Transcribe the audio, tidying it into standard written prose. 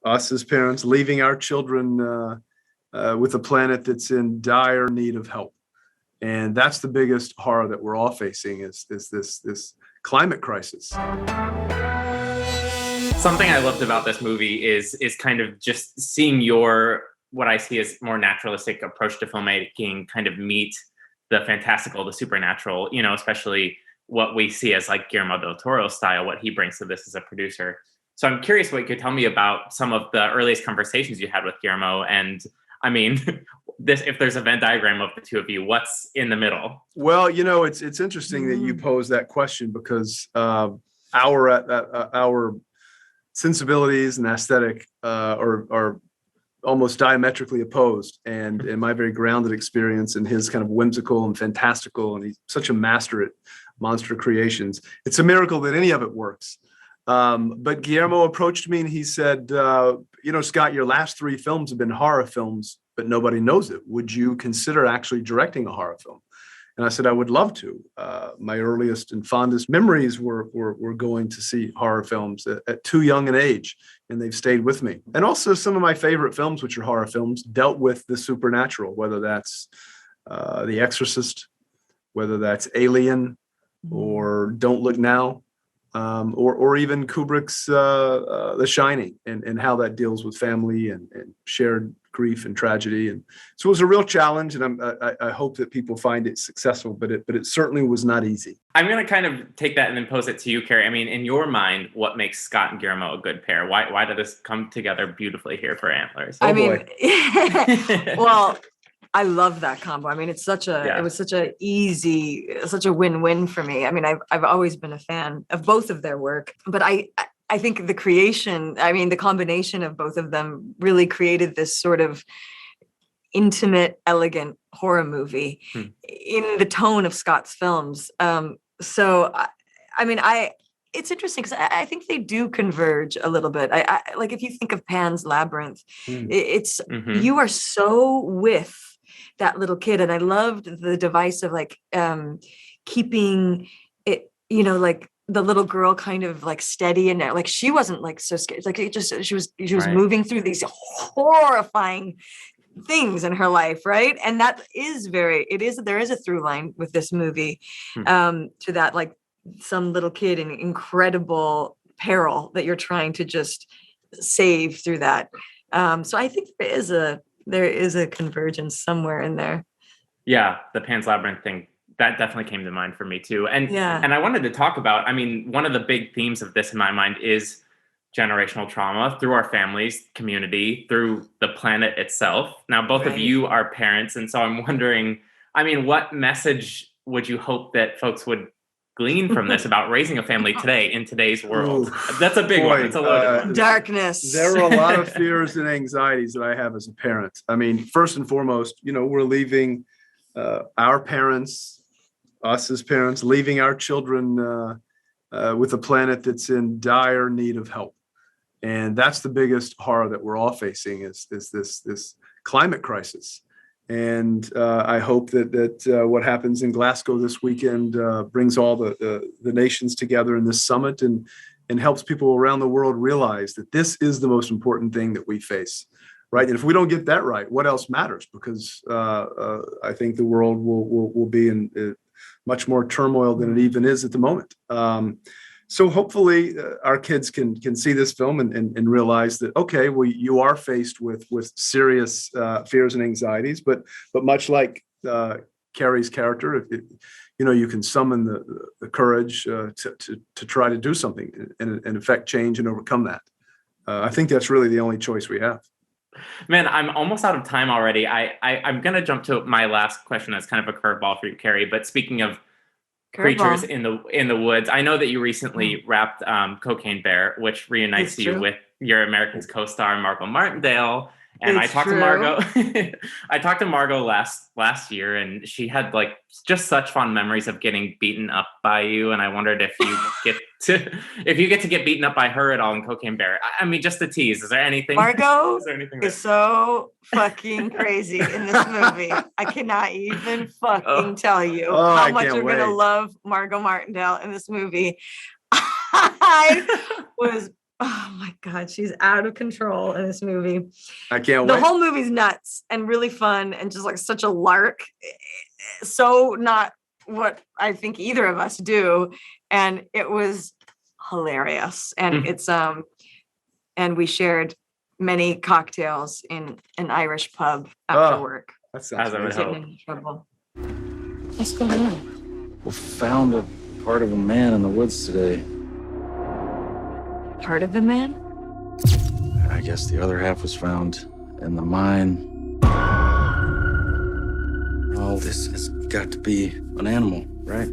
us as parents leaving our children with a planet that's in dire need of help. And that's the biggest horror that we're all facing is this climate crisis. Something I loved about this movie is kind of just seeing your, what I see as more naturalistic approach to filmmaking kind of meet the fantastical, the supernatural, especially what we see as like Guillermo del Toro style, what he brings to this as a producer. So I'm curious what you could tell me about some of the earliest conversations you had with Guillermo. And I mean, if there's a Venn diagram of the two of you, what's in the middle? Well, it's interesting that you pose that question because our sensibilities and aesthetic are almost diametrically opposed. And in my very grounded experience and his kind of whimsical and fantastical, and he's such a master at monster creations, it's a miracle that any of it works. But Guillermo approached me and he said, Scott, your last 3 films have been horror films, but nobody knows it. Would you consider actually directing a horror film? And I said, I would love to. My earliest and fondest memories were going to see horror films at too young an age, and they've stayed with me. And also some of my favorite films, which are horror films, dealt with the supernatural, whether that's The Exorcist, whether that's Alien or Don't Look Now, or even Kubrick's The Shining, and how that deals with family and shared grief and tragedy. And so it was a real challenge, and I hope that people find it successful, but it certainly was not easy. I'm going to kind of take that and then pose it to you, Keri. I mean, in your mind, what makes Scott and Guillermo a good pair? Why did this come together beautifully here for Antlers? Well, I love that combo. I mean, it was such a win-win for me. I mean, I've always been a fan of both of their work, but I think the combination of both of them really created this sort of intimate, elegant horror movie in the tone of Scott's films. It's interesting because I think they do converge a little bit. I like, if you think of Pan's Labyrinth, you are so with that little kid. And I loved the device of like keeping it, like the little girl kind of like steady, and like she wasn't like so scared. Like she was moving through these horrifying things in her life, right? And that is there is a through line with this movie to that, like some little kid in incredible peril that you're trying to just save through that. So I think there is a convergence somewhere in there. Yeah, the Pan's Labyrinth thing, that definitely came to mind for me too. And I wanted to talk about, I mean, one of the big themes of this in my mind is generational trauma through our families, community, through the planet itself. Now, both of you are parents, and so I'm wondering, I mean, what message would you hope that folks would glean from this about raising a family today in today's world? That's a big one. It's a loaded one. Darkness. There are a lot of fears and anxieties that I have as a parent. I mean, first and foremost, we're leaving our parents, us as parents, leaving our children with a planet that's in dire need of help. And that's the biggest horror that we're all facing is this climate crisis. And I hope that what happens in Glasgow this weekend brings all the nations together in this summit and helps people around the world realize that this is the most important thing that we face, right? And if we don't get that right, what else matters? Because I think the world will be in much more turmoil than it even is at the moment. So hopefully our kids can see this film and realize that, okay, well, you are faced with serious fears and anxieties, but much like Keri's character, you can summon the courage to try to do something and affect change and overcome that. I think that's really the only choice we have. Man, I'm almost out of time already. I'm going to jump to my last question as kind of a curveball for you, Keri. But speaking of creatures in the woods, I know that you recently wrapped Cocaine Bear, which reunites you with your Americans co-star Margot Martindale. And I talked to Margot last year, and she had like just such fond memories of getting beaten up by you. And I wondered if you get to get beaten up by her at all in Cocaine Bear. I mean, just the tease. Is there anything? Margot is so fucking crazy in this movie. I cannot even fucking tell you how much you're gonna love Margot Martindale in this movie. I was Oh my God, she's out of control in this movie. I can't The wait. whole movie's nuts and really fun and just like such a lark. So not what I think either of us do. And it was hilarious. And it's and we shared many cocktails in an Irish pub after work. That sounds As I would amazing. hope. Getting into trouble. What's going on? We found a part of a man in the woods today. Part of the man? I guess the other half was found in the mine. All this has got to be an animal, right?